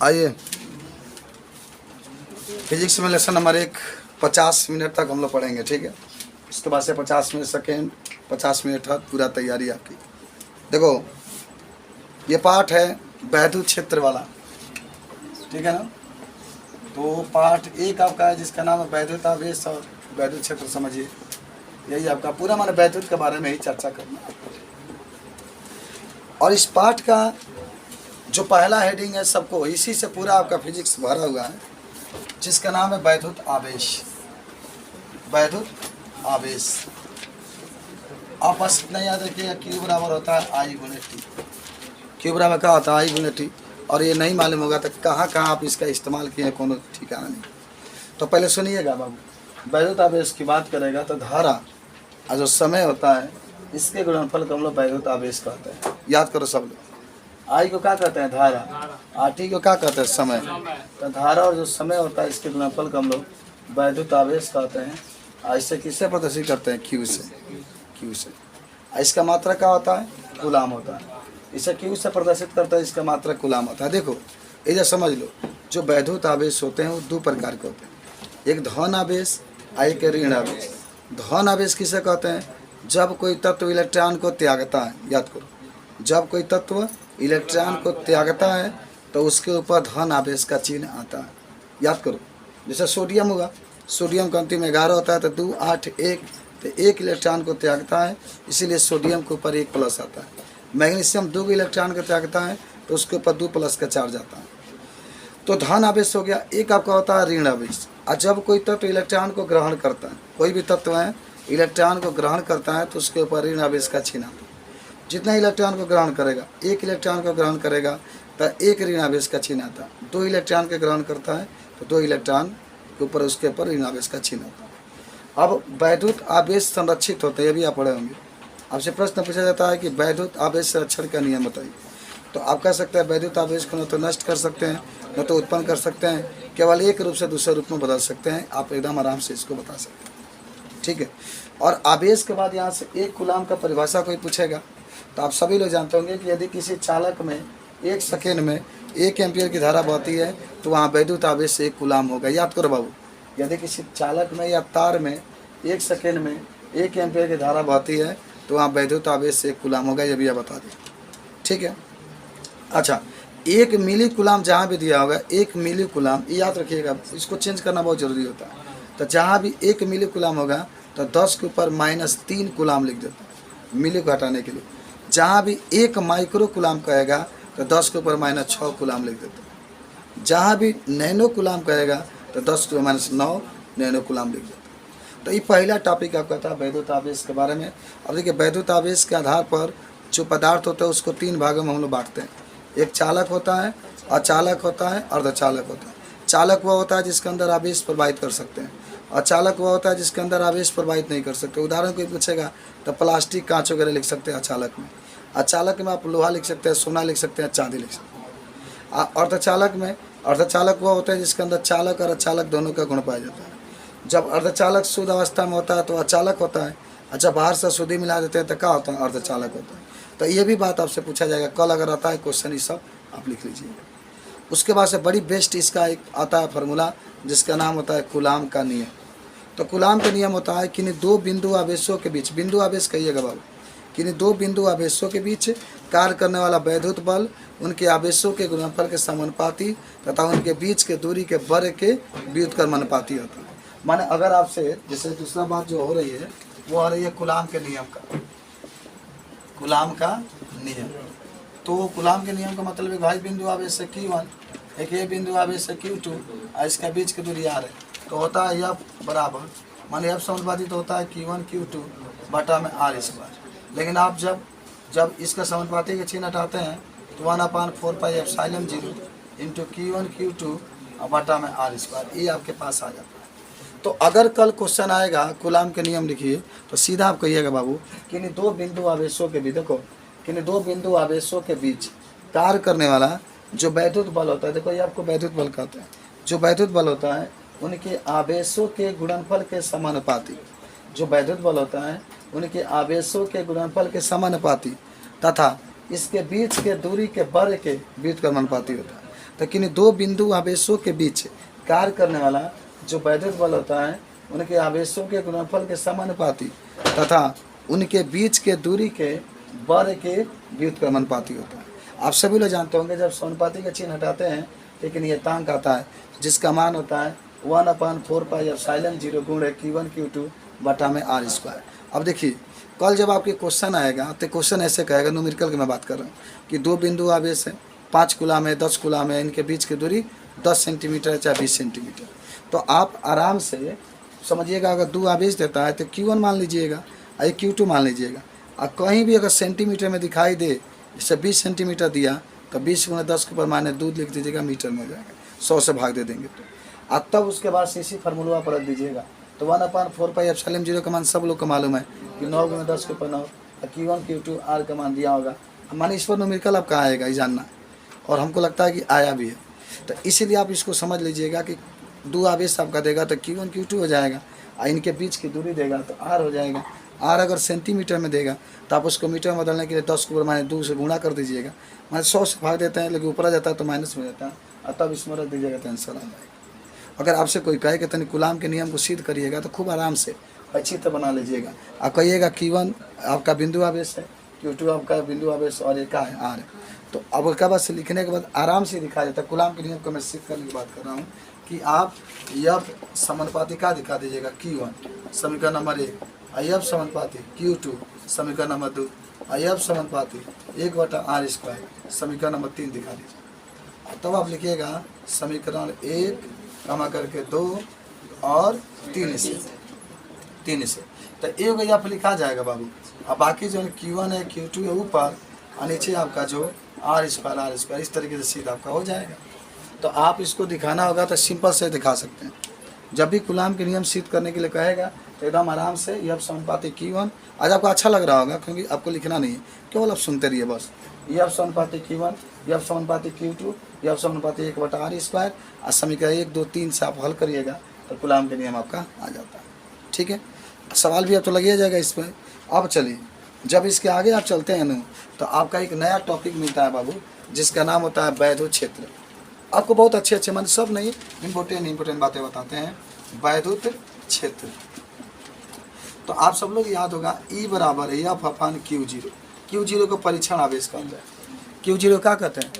आइए, फिजिक्स में lesson number 1 50 minute तक हम लोग पढ़ेंगे, ठीक है। उसके बाद से 50 मिनट सेकेंड 50 मिनट तक पूरा तैयारी आपकी। देखो ये पाठ है वैद्युत क्षेत्र वाला, ठीक है ना। तो पाठ 1 आपका है जिसका नाम है वैद्युत आवेश और वैद्युत क्षेत्र। समझिए, यही आपका पूरा माने वैद्युत के बारे में ही चर्चा करना। और इस पाठ का जो पहला हेडिंग है, सबको इसी से पूरा आपका फिजिक्स भरा हुआ है, जिसका नाम है वैद्युत आवेश। वैद्युत आवेश आप बस इतना याद रखिएगा, क्यू बराबर होता है आई गुने टी। क्यू बराबर क्या होता है? आई गुने टी। और ये नहीं मालूम होगा तो कहाँ कहाँ आप इसका इस्तेमाल किए कोनो ठिकाना नहीं। तो पहले सुनिएगा बाबू, वैद्युत आवेश की बात करेगा तो धारा और जो समय होता है इसके गुणनफल को हम लोग वैद्युत आवेश कहते हैं। याद करो सब लोग। आई को क्या कहते हैं? धारा। आर टी को क्या कहते हैं? समय। तो धारा और जो समय होता है इसके गुणनफल को हम लोग वैद्युत आवेश कहते हैं। इससे किससे प्रदर्शित करते हैं? क्यू से। क्यू से। इसका मात्रा क्या होता है? कूलाम होता है। इसे क्यू से प्रदर्शित करता है, इसका मात्रा कूलाम होता है। देखो इधर समझ लो, जो वैद्युत आवेश होते हैं वो 2 प्रकार के होते हैं, एक धन आवेश और एक ऋण आवेश। धन आवेश किसे कहते हैं? जब कोई तत्व इलेक्ट्रॉन को त्यागता है, याद करो, जब कोई तत्व इलेक्ट्रॉन को त्यागता है तो उसके ऊपर धन आवेश का चिन्ह आता है। याद करो, जैसे सोडियम हुआ, सोडियम का अंतिम 11 होता है तो 2 8 1, तो 1 इलेक्ट्रॉन को त्यागता है, इसीलिए सोडियम के ऊपर 1 प्लस आता है। मैग्नीशियम 2 इलेक्ट्रॉन को त्यागता है तो उसके ऊपर 2 प्लस का चार्ज आता है। तो धन आवेश हो गया। एक आपका होता है ऋण आवेश। और जब कोई तत्व इलेक्ट्रॉन को ग्रहण करता है, कोई भी तत्व है इलेक्ट्रॉन को ग्रहण करता है तो उसके ऊपर ऋण आवेश का चिन्ह आता है। जितना इलेक्ट्रॉन को ग्रहण करेगा, 1 इलेक्ट्रॉन को ग्रहण करेगा तो 1 ऋण आवेश का चिन्ह आता है। 2 इलेक्ट्रॉन के ग्रहण करता है तो 2 इलेक्ट्रॉन के ऊपर उसके ऊपर ऋण आवेश का चिन्ह आता है। अब वैद्युत आवेश संरक्षित होते हैं, ये भी आप पढ़े होंगे। आपसे प्रश्न पूछा जाता है कि वैद्युत आवेश संरक्षण का नियम बताइए, तो आप कह सकते हैं वैद्युत आवेश को न तो नष्ट कर सकते हैं न तो उत्पन्न कर सकते हैं, केवल एक रूप से दूसरे रूप में बदल सकते हैं। आप एकदम आराम से इसको बता सकते हैं, ठीक है। और आवेश के बाद यहाँ से 1 कूलाम का परिभाषा कोई पूछेगा तो आप सभी लोग जानते होंगे कि यदि किसी चालक में 1 सेकेंड में 1 एम्पियर की धारा बहती है तो वहाँ वैद्युत आवेश से 1 कूलाम होगा। याद करो बाबू, यदि किसी चालक में या तार में 1 सेकेंड में 1 एम्पियर की धारा बहती है तो वहाँ वैद्युत आवेश से 1 कूलाम होगा। ये भी आप बता दें, ठीक है। अच्छा, 1 मिली कूलाम जहाँ भी दिया होगा, 1 मिली कूलाम, ये याद रखिएगा, इसको चेंज करना बहुत ज़रूरी होता है। तो जहाँ भी 1 मिली कूलाम होगा तो 10 के ऊपर -3 कूलाम लिख देता है, मिली को हटाने के लिए। जहाँ भी 1 माइक्रो कूलाम कहेगा तो 10 के ऊपर -6 कूलाम लिख देता है। जहाँ भी नैनो कूलाम कहेगा तो 10 के ऊपर -9 नैनो कूलाम लिख देता है। तो ये पहला टॉपिक आपका था वैद्युत आवेश के बारे में। अब देखिए, वैद्युत आवेश के आधार पर जो पदार्थ होता है उसको 3 भागों में हम लोग बांटते हैं। एक चालक होता है, अचालक होता है, अर्धचालक होता है। चालक वह होता है जिसके अंदर आवेश प्रवाहित कर सकते हैं, अचालक वह होता है जिसके अंदर आवेश प्रवाहित नहीं कर सकते। उदाहरण कोई पूछेगा तो प्लास्टिक, कांच वगैरह लिख सकते हैं अचालक में। अचालक में आप लोहा लिख सकते हैं, सोना लिख सकते हैं, चांदी लिख सकते हैं। अर्धचालक में, अर्धचालक वह होता है जिसके अंदर चालक और अचालक दोनों का गुण पाया जाता है। जब अर्धचालक शुद्ध अवस्था में होता है तो अचालक होता है, अच्छा बाहर से शुद्धि मिला देते हैं तो क्या होता है? अर्धचालक होता है। तो ये भी बात आपसे पूछा जाएगा, कल अगर आता है क्वेश्चन, ये सब आप लिख लीजिए। उसके बाद से बड़ी बेस्ट इसका एक आता है फार्मूला जिसका नाम होता है कूलाम का नियम। तो कूलाम का नियम होता है कि 2 बिंदु आवेशों के बीच, बिंदु आवेश कहिएगा बाबू, कि 2 बिंदु आवेशों के बीच कार्य करने वाला वैद्युत बल उनके आवेशों के गुणनफल के समानुपाती तथा उनके बीच के दूरी के वर्ग के व्युत्क्रमानुपाती होता है। माने अगर आपसे, जैसे दूसरा बात जो हो रही है वो आ रही है कूलाम के नियम का, कूलाम का नियम। तो कूलाम के नियम का मतलब है भाई बिंदु आवेश से Q1, एक ये बिंदु आवेश से Q2 और इसका बीच की दूरी R है, तो होता है F बराबर, माने F समानुपाती तो होता है Q1 Q2 बटा में R²। लेकिन आप जब इसका समानुपाती के चिन्ह हटाते हैं तो 1/4πε0 इंटू Q1 Q2 बटा में R², ये आपके पास आ जाता है। तो अगर कल क्वेश्चन आएगा कूलाम के नियम लिखिए तो सीधा आप कहिएगा बाबू कि 2 बिंदु आवेशों के बीच, देखो कि 2 बिंदु आवेशों के बीच कार्य करने वाला जो वैद्युत बल होता है, देखो ये आपको वैद्युत बल कहते हैं। जो वैद्युत बल होता है उनके आवेशों के गुणनफल के समानुपाती, जो वैद्युत बल होता है उनके आवेशों के गुणनफल के समानुपाती तथा इसके बीच के दूरी के वर्ग के व्युत्क्रमानुपाती होता है। तो किन्हीं दो बिंदु आवेशों के बीच कार्य करने वाला जो वैद्युत बल होता है उनके आवेशों के गुणनफल के समानुपाती तथा उनके बीच के दूरी के वर्ग के व्युत्क्रमानुपाती होता है। आप सभी लोग जानते होंगे जब समानुपाती का चिन्ह हटाते हैं लेकिन ये तांक आता है जिसका मान होता है 1/4πε0 गुणे Q1 Q2 बटा में r²। अब देखिए कल जब आपके क्वेश्चन आएगा तो क्वेश्चन ऐसे कहेगा, न्यूमेरिकल की मैं बात कर रहा हूँ कि दो बिंदु आवेश है, 5 कूलम है, 10 कूलम है, इनके बीच की दूरी 10 सेंटीमीटर है चाहे 20 सेंटीमीटर। तो आप आराम से समझिएगा अगर दो आवेश देता है तो Q1 मान लीजिएगा और Q2 मान लीजिएगा, और कहीं भी अगर सेंटीमीटर में दिखाई दे जैसे 20 सेंटीमीटर दिया तो 20 × 10 के ऊपर माने 2 लिख दीजिएगा, मीटर में हो जाएगा, 100 से भाग दे देंगे तो। और तब उसके बाद सीसी फार्मूला पर रख दीजिएगा तो 1/4πε0 का मान सब लोग को मालूम है कि 9 × 10 के ऊपर 9, Q1 Q2 R का मान दिया होगा। माने इस पर न्यूमेरिकल आपका आएगा ये जानना, और हमको लगता है कि आया भी है। तो इसीलिए आप इसको समझ लीजिएगा कि दो आवेश आपका देगा तो Q1 Q2 हो जाएगा, और इनके बीच की दूरी देगा तो R हो जाएगा। R अगर सेंटीमीटर में देगा तो आप उसको मीटर में बदलने के लिए 10 के ऊपर माने 2 से गुणा कर दीजिएगा, माने 100 से भाग देते हैं, लेकिन ऊपर आ जाता है तो माइनस में जाता है, और तब इसमें रख दीजिएगा तो आंसर आ जाएगा। अगर आपसे कोई कहे कि तनि कूलाम के नियम को सिद्ध करिएगा तो खूब आराम से अच्छी तरह बना लीजिएगा। आप कहिएगा Q1 आपका बिंदु आवेश है, Q2 आपका बिंदु आवेश और एक है R है। तो अब उसके बाद से लिखने के बाद आराम से दिखा देता है। कूलाम के नियम को मैं सिद्ध करने की बात कर रहा हूँ कि आप F समानुपाती का दिखा दीजिएगा Q1 समीकरण नंबर 1, F समानुपाती Q2 समीकरण नंबर 2, F समानुपाती 1/r² समीकरण नंबर 3 दिखा दीजिए। तब आप लिखिएगा समीकरण 1 कमा करके 2 और 3 से तो एक यहाँ पर लिखा जाएगा बाबू। अब बाकी जो Q1 है Q2 है ऊपर और नीचे आपका जो r² इस तरीके से सीधा आपका हो जाएगा। तो आप इसको दिखाना होगा तो सिंपल से दिखा सकते हैं। जब भी कूलाम के नियम सिद्ध करने के लिए कहेगा तो एकदम आराम से F समानुपाती Q1, आज आपको अच्छा लग रहा होगा क्योंकि आपको लिखना नहीं है, केवल आप सुनते रहिए बस। F समानुपाती Q1, F समानुपाती Q2, F समानुपाती 1/r², और समीकरण 1 2 3 से आप हल करिएगा तो कूलाम के नियम आपका आ जाता है। ठीक है, सवाल भी अब तो लगिए जाएगा इस पर। अब चलिए जब इसके आगे आप चलते हैं ना तो आपका एक नया टॉपिक मिलता है बाबू जिसका नाम होता है वैद्युत क्षेत्र। आपको बहुत अच्छे मान सब नहीं इम्पोर्टेंट बातें बताते हैं। वैद्युत क्षेत्र तो आप सब लोग याद होगा E बराबर है F/Q0। Q0 को परीक्षण आवेश कहते हैं। Q0 क्या कहते हैं?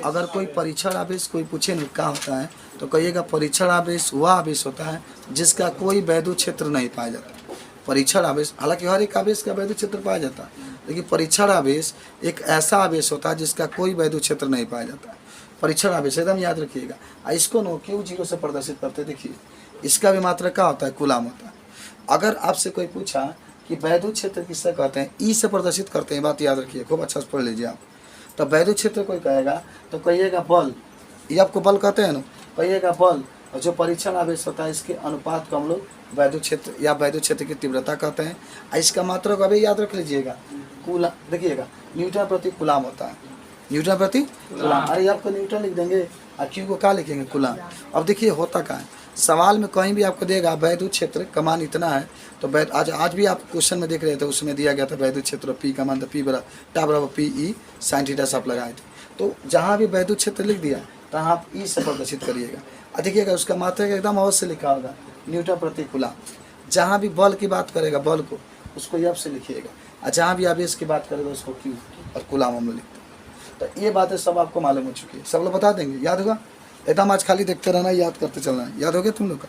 अगर कोई परीक्षण आवेश कोई पूछे नहीं क्या होता है तो कहिएगा परीक्षण आवेश वह आवेश होता है जिसका कोई वैद्युत क्षेत्र नहीं पाया जाता। परीक्षण आवेश, हालांकि हर एक आवेश का वैद्युत क्षेत्र पाया जाता है, लेकिन परीक्षण आवेश एक ऐसा आवेश होता है जिसका कोई वैद्युत क्षेत्र नहीं पाया जाता है। परीक्षण आवेश एकदम याद रखिएगा। इसको नो Q0 से प्रदर्शित करते देखिए, इसका भी मात्रा क्या होता है? कूलाम होता है। अगर आपसे कोई पूछा कि वैद्युत क्षेत्र किससे कहते हैं, ई से प्रदर्शित करते हैं, बात याद रखिए, खूब अच्छा से पढ़ लीजिए आप। तो वैद्युत क्षेत्र कोई कहेगा तो कहिएगा बल, ये आपको बल कहते हैं ना, कहिएगा बल, और जो परीक्षण आवेश होता है इसके अनुपात को हम लोग वैद्युत क्षेत्र या वैद्युत क्षेत्र की तीव्रता कहते हैं। इसका मात्रा को अभी याद रख लीजिएगा, कूलाम, देखिएगा न्यूटन प्रति कूलाम होता है, न्यूटन प्रति कूलाम। अरे आपको न्यूटन लिख देंगे और क्यू को क्या लिखेंगे? कूलाम। अब देखिए होता क्या है, सवाल में कहीं भी आपको देगा वैद्युत क्षेत्र का मान इतना है, तो आज भी आप क्वेश्चन में देख रहे थे उसमें दिया गया था वैद्युत क्षेत्र P का मान था P sin θ आप लगाए थे। तो जहाँ भी वैद्युत क्षेत्र लिख दिया तो आप ई से प्रदर्शित करिएगा। देखिएगा उसका मात्रा एकदम अवश्य लिखा होगा न्यूटन प्रति कूलाम। जहाँ भी बल की बात करेगा बल को उसको F से लिखिएगा, और जहाँ भी आवेश की बात करेगा उसको Q और कूलाम हम लोग लिखते हैं। तो ये बातें सब आपको मालूम हो चुकी है, सब लोग बता देंगे, याद होगा एकदम। आज खाली देखते रहना, याद करते चलना है, याद हो गया तुम लोग का?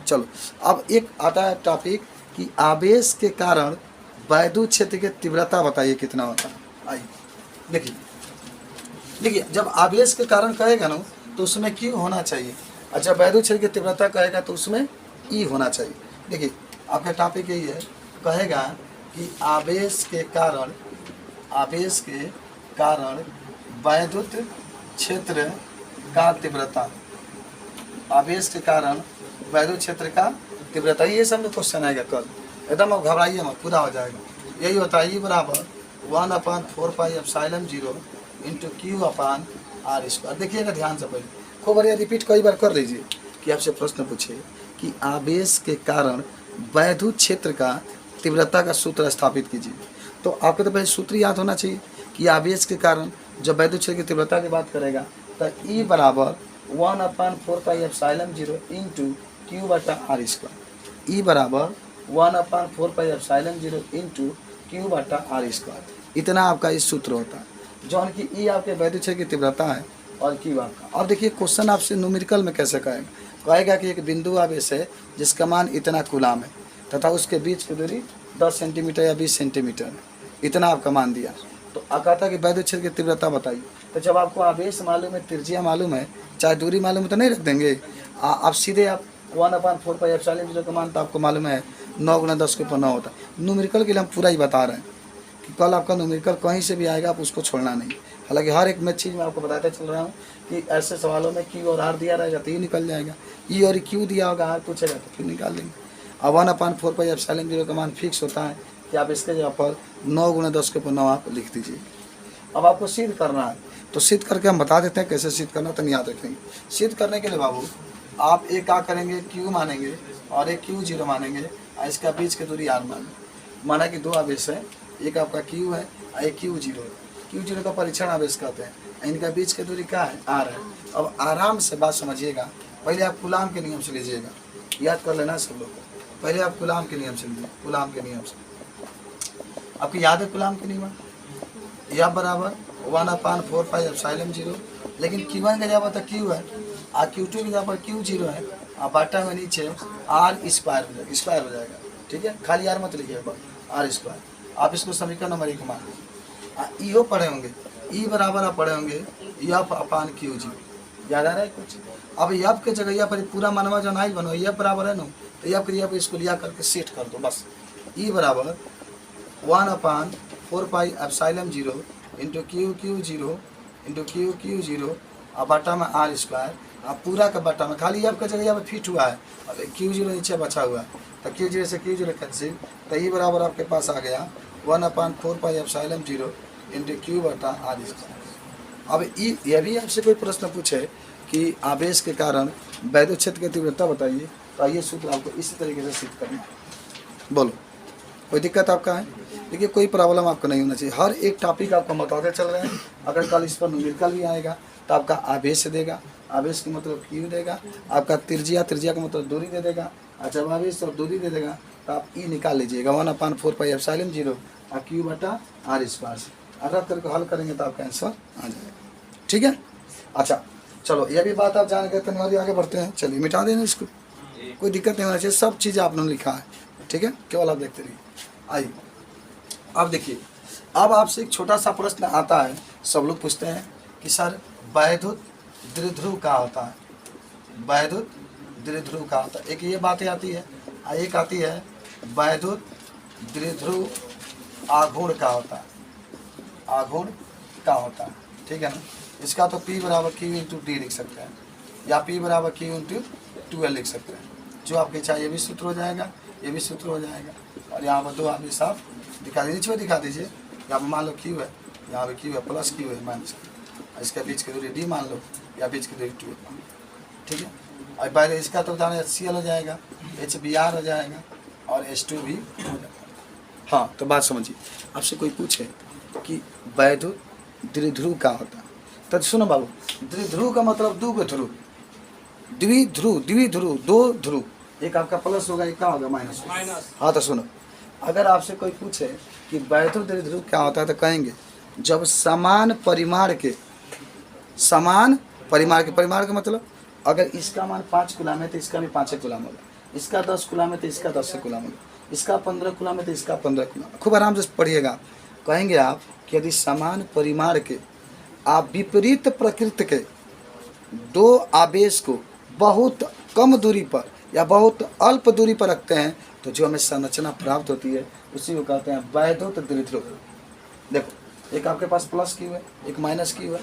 चलो अब एक आता है टॉपिक कि आवेश के कारण वैद्युत क्षेत्र की तीव्रता बताइए कितना होता है। आइए देखिए जब आवेश के कारण कहेगा ना तो उसमें Q होना चाहिए, और जब वैद्युत क्षेत्र की तीव्रता कहेगा तो उसमें E होना चाहिए। देखिए आपका टॉपिक यही है, कहेगा कि आवेश के कारण वैद्युत क्षेत्र का तीव्रता, आवेश के कारण वैद्युत क्षेत्र का तीव्रता, ये सब में क्वेश्चन आएगा कल, एकदम आप घबराइए मत, पूरा हो जाएगा। यही होता है E बराबर 1/4πε0 इंटू Q/r²। देखिएगा ध्यान से, पहले खूब बढ़िया रिपीट कई बार कर लीजिए कि आपसे प्रश्न पूछे कि आवेश के कारण वैद्युत क्षेत्र का तीव्रता का सूत्र स्थापित कीजिए। तो आपको तो पहले सूत्र याद होना चाहिए कि आवेश के कारण जब वैद्युत क्षेत्र की तीव्रता की बात करेगा तो ई बराबर 1/4πε0 इंटू क्यू बटा आर स्क्वायर। ई बराबर 1/4πε0 इंटू क्यू बटा आर स्क्वायर। इतना आपका इस सूत्र होता है, जौन की ई आपके वैद्युत क्षेत्र की तीव्रता है और क्यू आपका। अब देखिए क्वेश्चन आपसे न्यूमेरिकल में कैसे कहेगा कि एक बिंदु आवेश है जिसका मान इतना कूलाम है तथा उसके बीच की दूरी 10 सेंटीमीटर या 20 सेंटीमीटर है, इतना आपका मान दिया। तो कहता कि वैद्युत क्षेत्र की तीव्रता बताइए। तो जब आपको आवेश मालूम है, त्रिज्या मालूम है, चाहे दूरी मालूम है तो नहीं रख देंगे आप सीधे। आप 1/4πε0 का मान तो आपको मालूम है 9 × 10⁻⁹ होता है। न्यूमेरिकल के लिए हम पूरा ही बता रहे हैं कि कल आपका न्यूमेरिकल कहीं से भी आएगा, आप उसको छोड़ना नहीं। हालांकि हर एक में चीज़ मैं आपको बताते चल रहा हूँ कि ऐसे सवालों में क्यू और आर दिया रहेगा तो ये निकल जाएगा, ई और क्यू दिया होगा, आर पूछेगा तो क्यू निकाल देंगे। अब 1/4πε0 का मान फिक्स होता है कि आप इसके जगह पर 9 × 10⁻⁹ आप लिख दीजिए। अब आपको सिद्ध करना है, तो सिद्ध करके हम बता देते हैं कैसे सिद्ध करना, तो याद रखेंगे। सिद्ध करने के लिए बाबू आप एक क्या करेंगे, क्यू मानेंगे और एक Q0 मानेंगे और इसका बीच की दूरी आर मानेंगे। माना कि दो आवेश है, एक आपका Q है और एक Q0 है। Q0 का परीक्षण आवेश कहते हैं, इनका बीच की दूरी क्या है, आर है। अब आराम से बात समझिएगा, पहले आप कूलाम के नियम से लीजिएगा, याद कर लेना सब लोग। पहले आप कूलाम के नियम से लीजिए, कूलाम के नियम से आपकी याद है कूलाम के नियम, या बराबर 1/4πε0, लेकिन Q1 का जगह पर Q है और Q2 की जगह पर Q0 है और बाटा में नीचे आर स्क्वायर हो जाएगा। ठीक है, खाली आर मत लिखिए, आर स्क्वायर। आप इसको समीकरण नंबर 1 मान लीजिए। ईओ पढ़े होंगे, ई बराबर आप पढ़े होंगे F/Q0, याद आ रहा है कुछ। अब यफ के जगह पर पूरा मानवा जो नाइल बनो, यफ बराबर है ना, तो यफ इसको लिया करके सेट कर दो बस। ई बराबर 1/4πε0 इंटू Q0 इंटू Q0 और बटा में आर स्क्वायर, अब पूरा का बटा में खाली यफ का जगह यहाँ पर फिट हुआ है, अब Q0 नीचे बचा हुआ है, तो Q0 से Q0 कैंसिल, तो ई बराबर आपके पास आ गया 1/4πε0 इंटू Q बटा आर स्क्वायर। अब यह भी आपसे कोई प्रश्न पूछे कि आवेश के कारण वैद्युत क्षेत्र की तीव्रता बताइए, तो ये सूत्र आपको इसी तरीके से सिद्ध करना है। बोलो कोई दिक्कत आपका है? देखिए कोई प्रॉब्लम आपको नहीं होना चाहिए, हर एक टॉपिक आपको बताते चल रहे हैं। अगर कल इस पर न्यूमेरिकल भी आएगा तो आपका आवेश देगा, आवेश का मतलब क्यू देगा, आपका त्रिज्या का मतलब दूरी दे देगा, और जब आवेश और दूरी दे देगा तो आप ई निकाल लीजिएगा 1/4πε0 और क्यू बटा आर स्क्वायर से अगर करके हल करेंगे तो आपका आंसर आ जाएगा। ठीक है, अच्छा चलो ये भी बात आप जान गए तो नहीं, आगे बढ़ते हैं। चलिए मिटा देना इसको, कोई दिक्कत नहीं होना चाहिए, सब चीज़ें आपने लिखा है। ठीक है, केवल आप देखते रहिए। आइए अब देखिए, अब आपसे एक छोटा सा प्रश्न आता है, सब लोग पूछते हैं कि सर वैद्युत द्विध्रुव क्या होता है, वैद्युत द्विध्रुव क्या होता है। एक ये बातें आती है, एक आती है वैद्युत द्विध्रुव आघूर्ण क्या होता है, आघूर्ण क्या होता है। ठीक है ना, इसका तो P बराबर Q इंटू D लिख सकते हैं या P बराबर Q इंटू 2L लिख सकते हैं, जो आपके चाहे ये भी सूत्र हो जाएगा, ये भी सूत्र हो जाएगा। और यहाँ पर दो आप साफ दिखा दीजिए, नीचे दिखा दीजिए, यहाँ पर मान लो Q है, यहाँ पर Q है प्लस Q है माइनस, इसका बीच की दूरी D मान लो या बीच की दूरी 2L मान लो। ठीक है, और पहले इसका तो उदाहरण HCl हो जाएगा, HBr हो जाएगा और H2 भी हो जाएगा। हाँ तो बात समझिए, आपसे कोई पूछे कि वैद्युत द्विध्रुव क्या होता है, तो सुनो बाबू, द्विध्रुव का मतलब दो ध्रुव, द्विध्रुव दो ध्रुव, एक आपका प्लस होगा, एक क्या होगा माइनस। हाँ तो सुनो, अगर आपसे कोई पूछे कि वैद्युत द्विध्रुव क्या होता है तो कहेंगे जब समान परिमाण के परिमाण का मतलब अगर इसका मान 5 कूलाम है तो इसका भी 5 कूलाम होगा, इसका 10 कूलाम है तो इसका 10 कूलाम होगा, इसका 15 कूलाम है तो इसका 15 कूलाम। खूब आराम से पढ़िएगा। कहेंगे आप कि यदि समान परिमाण के आप विपरीत प्रकृति के दो आवेश को बहुत कम दूरी पर या बहुत अल्प दूरी पर रखते हैं तो जो हमें संरचना प्राप्त होती है उसी को कहते हैं वैद्युत द्विध्रुव। देखो एक आपके पास प्लस क्यू है, एक माइनस क्यू है,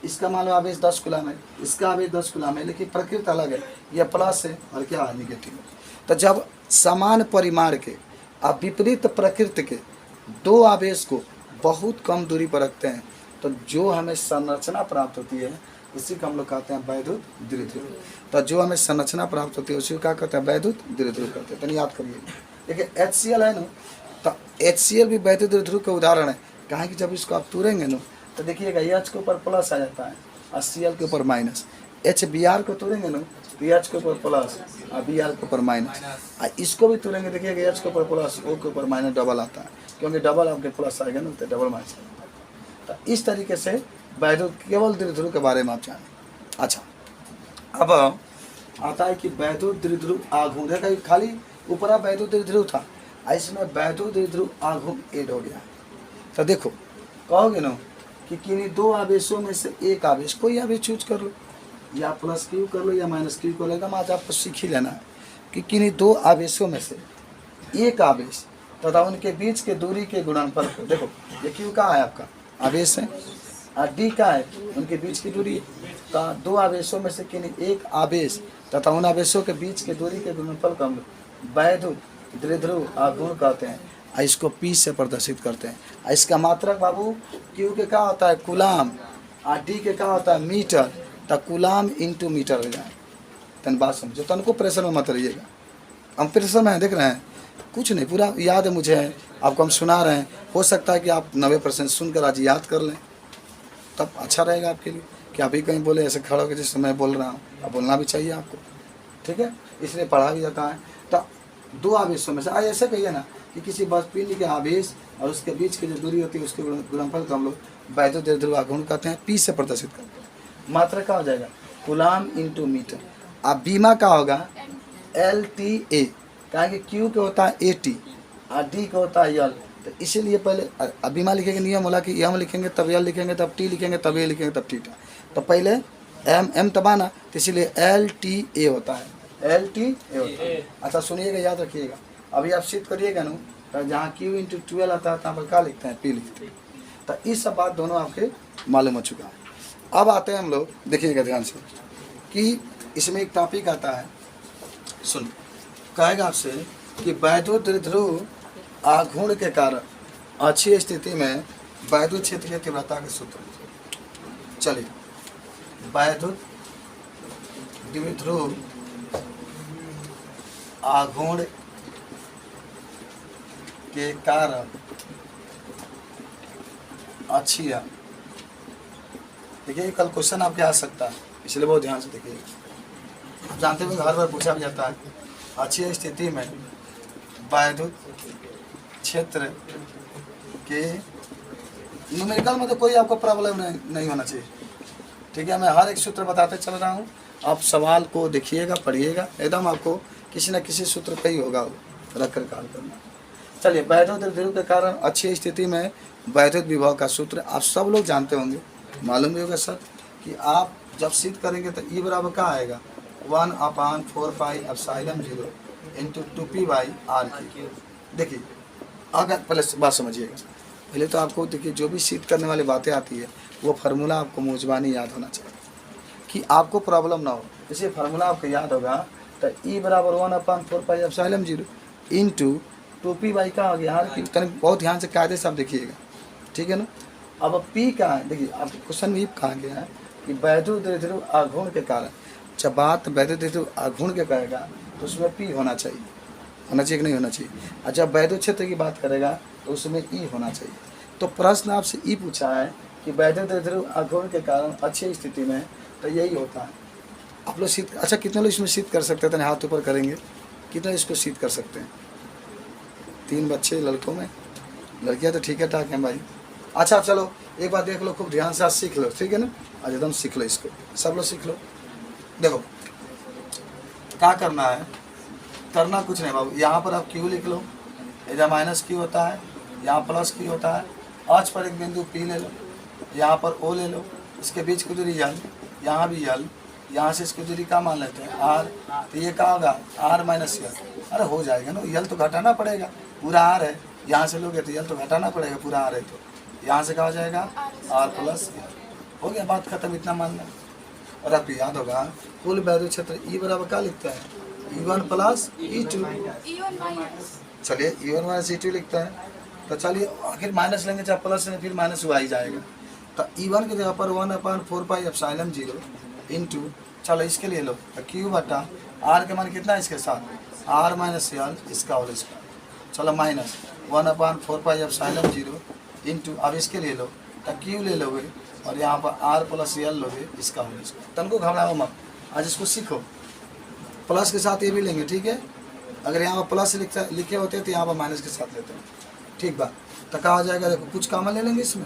इसका मान लो आवेश 10 कूलाम है, इसका आवेश 10 कूलाम है, लेकिन प्रकृति अलग है, यह प्लस है और क्या है निगेटिव है। तो जब समान परिमाण के आप विपरीत प्रकृति के दो आवेश को बहुत कम दूरी पर रखते हैं तो जो हमें संरचना प्राप्त होती है इसी को हम लोग कहते हैं वैद्युत द्विध्रुव। तो जो हमें संरचना प्राप्त होती है उसी को क्या कहते हैं वैद्युत द्विध्रुव कहते हैं। तो याद करिए, देखिए HCl है ना, तो HCl भी वैद्युत द्विध्रुव का उदाहरण है। कहाँ कि जब इसको आप तोड़ेंगे ना तो देखिएगा H के ऊपर प्लस आ जाता है और सी एल के ऊपर माइनस। एच बी आर को तोड़ेंगे ना तो एच के ऊपर प्लस और बी आर के ऊपर माइनस, और इसको भी तोड़ेंगे देखिएगा एच के ऊपर प्लस ओ के ऊपर माइनस डबल आता है, क्योंकि डबल आपके प्लस आएगा ना तो डबल माइनस आएगा। तो इस तरीके से वैद्युत केवल द्विध्रुव के बारे में आप जानें। अच्छा, अब आता है कि वैद्युत द्विध्रुव आघूर्ण है, खाली ऊपरा वैद्युत द्विध्रुव था, इसमें वैद्युत द्विध्रुव आघूर्ण ऐड हो गया। तो देखो कहोगे ना कि किन्हीं दो आवेशों में से एक आवेश, कोई आवेश चूज कर लो, या प्लस क्यू कर लो या माइनस क्यू कर लो, एकदम आज आपको सीख ही लेना है कि किन्हीं दो आवेशों में से एक आवेश तथा उनके बीच के दूरी के गुणनफल को, देखो ये क्यू का है आपका आवेश है और डी का है उनके बीच की दूरी है, तो दो आवेशों में से किन्हीं एक आवेश तथा उन आवेशों के बीच के दूरी के गुणनफल को हम वैद्युत द्विध्रुव आघूर्ण कहते हैं, और इसको पी से प्रदर्शित करते हैं। और इसका मात्रक बाबू क्यू के क्या होता है कूलाम, और डी के क्या होता है मीटर, तो कूलाम इंटू मीटर हो जाए। तन बात समझो, तन को प्रेशर में मत रहिएगा, हम प्रेशर में देख रहे हैं कुछ नहीं, पूरा याद है मुझे, आपको हम सुना रहे हैं, हो सकता है कि आप 90% सुनकर आज याद कर लें, तब अच्छा रहेगा आपके लिए कि अभी कहीं बोले ऐसे खड़ा होकर जैसे मैं बोल रहा हूँ, अब बोलना भी चाहिए आपको, ठीक है, इसलिए पढ़ा भी जाता है। तो दो आवेशों में से आज ऐसे कहिए ना कि किसी वस्तुपिंड के आवेश और उसके बीच की जो दूरी होती है उसके गुणनफल को हम लोग वैद्युत द्विध्रुव आघूर्ण कहते हैं, पी से प्रदर्शित करते हैं। मात्रा क्या हो जाएगा कूलाम इंटू मीटर। अब बीमा का होगा एल टी ए, कहें कि क्यू के होता है ए टी और डी का होता है यल, तो इसीलिए पहले बीमा लिखेंगे, नियम होला कि एम लिखेंगे तब यल लिखेंगे तब टी लिखेंगे तब ए लिखेंगे तब टीटा, तो पहले एम तबाना, तो इसीलिए एल टी ए होता है, एल टी ए होता है। अच्छा सुनिएगा, याद रखिएगा, अभी आप सिद्ध करिएगा ना, तो जहाँ क्यू इंटू 12 आता है तहाँ पर क्या लिखते हैं पी लिखते हैं, तो इस सब बात दोनों आपके मालूम हो चुका है। अब आते हैं हम लोग, देखिएगा ध्यान से कि इसमें एक टॉपिक आता है, सुन कहेगा आपसे कि वैद्युत द्विध्रुव आघूर्ण के कारण अच्छी स्थिति में वैद्युत क्षेत्र की तीव्रता के सूत्र। चलिए, वैद्युत द्विध्रुव आघूर्ण के कारण अच्छी, देखिए कल क्वेश्चन आपके आ सकता है, इसलिए बहुत ध्यान से देखिए, आप जानते हुए हर बार पूछा भी जाता है, अच्छी स्थिति में वैद्युत क्षेत्र के न्यूमेरिकल में तो कोई आपको प्रॉब्लम नहीं होना चाहिए, ठीक है, मैं हर एक सूत्र बताते चल रहा हूँ, आप सवाल को देखिएगा पढ़िएगा, एकदम आपको किसी न किसी सूत्र पे ही होगा रख कर काम करना। चलिए, वैद्युत द्विध्रुव के कारण अच्छी स्थिति में वैद्युत विभव का सूत्र आप सब लोग जानते होंगे, मालूम भी होगा सर कि आप जब सिद्ध करेंगे तो ई बराबर क्या आएगा 1/4πε0 इंटू 2p/r। देखिए अगर पहले बात समझिएगा, पहले तो आपको देखिए जो भी सिद्ध करने वाली बातें आती है वो फार्मूला आपको मुजबानी याद होना चाहिए कि आपको प्रॉब्लम ना हो, इसे फार्मूला आपको याद होगा तो ई बराबर 1/4πε0 इंटू 2p का हो गया, तनिक बहुत ध्यान से कायदे से आप देखिएगा, ठीक है ना। अब पी का है, देखिए आपके क्वेश्चन में कहा गया है कि वैद्युत द्विध्रुव आघूर्ण के कारण, जब बात वैद्युत द्विध्रुव आघूर्ण के करेगा तो उसमें पी होना चाहिए कि नहीं होना चाहिए, और जब वैद्युत क्षेत्र की बात करेगा तो उसमें ई होना चाहिए। तो प्रश्न आपसे ई पूछा है कि वैद्युत द्विध्रुव आघूर्ण के कारण अच्छी स्थिति में, तो यही होता है। आप लोग सिद्ध, अच्छा कितने लोग इसमें सिद्ध कर सकते हैं, हाथ ऊपर करेंगे, कितने इसको सिद्ध कर सकते हैं? 3 बच्चे लड़कों में, लड़कियां तो ठीक है ठाक हैं भाई। अच्छा चलो एक बार देख लो, खूब ध्यान से आज सीख लो, ठीक है ना, आज एकदम सीख लो इसको, सब लोग सीख लो। देखो क्या करना है, करना कुछ नहीं बाबू, यहाँ पर आप क्यू लिख लो, इधर माइनस क्यू होता है, यहाँ प्लस क्यू होता है, आज पर एक बिंदु पी ले लो, यहाँ पर ओ ले लो, इसके बीच की दूरी यल, यहाँ भी यल, यहाँ से इसकी दूरी का मान लेते हैं आर, तो ये क्या होगा आर माइनस यल, अरे हो जाएगा ना, यल तो घटाना पड़ेगा, पूरा आर है, यहाँ से लोगे तो यल तो घटाना पड़ेगा, पूरा आर है तो यहाँ से क्या हो जाएगा आर प्लस यल, हो गया बात खत्म, इतना मानना। और आपको याद होगा कुल वैद्युत क्षेत्र ई बराबर क्या लिखता है E1 प्लस E2, चलिए E1 माइनस E2 लिखता है, तो चलिए आखिर माइनस लेंगे चाहे प्लस लेंगे फिर माइनस हुआ ही जाएगा, तो E1 की जगह पर 1/4πε0 इंटू, चलो इसके लिए लो तो Q बटा R के मान कितना है इसके साथ R माइनस यल इसका होल स्क्वायर, चलो माइनस 1/4πε0 इंटू, अब इसके लिए लो तो Q ले लोगे और यहाँ पर आर प्लस एल लोगे इसका होल स्क्वायर। तनको घबराओ मत, आज इसको सीखो। प्लस के साथ ये भी लेंगे, ठीक है। अगर यहाँ पर प्लस लिखे होते तो यहाँ पर माइनस के साथ लेते हैं, ठीक बात। तो कहा हो जाएगा, देखो कुछ कामन ले लेंगे इसमें,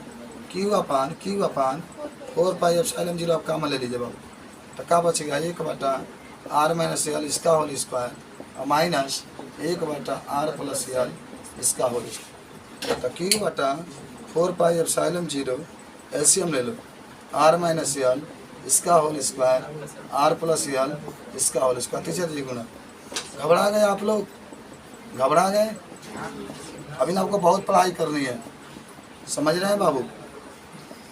क्यू अपान 4 पाई एप्सिलॉन 0 आप कामन ले लीजिए बाबू। तो क्या बचेगा 1/r माइनस एल इसका होल स्क्वायर और माइनस 1/r प्लस एल इसका होल स्क्वायर। तो Q/4 पाई एप्सिलॉन 0 एलसीएम ले लो, r माइनस एल इसका whole square r plus L इसका होल स्क्वायर, तीसरे त्रिगुणा। घबरा गए आप लोग, घबरा गए? अभी ना आपको बहुत पढ़ाई करनी है, समझ रहे हैं बाबू।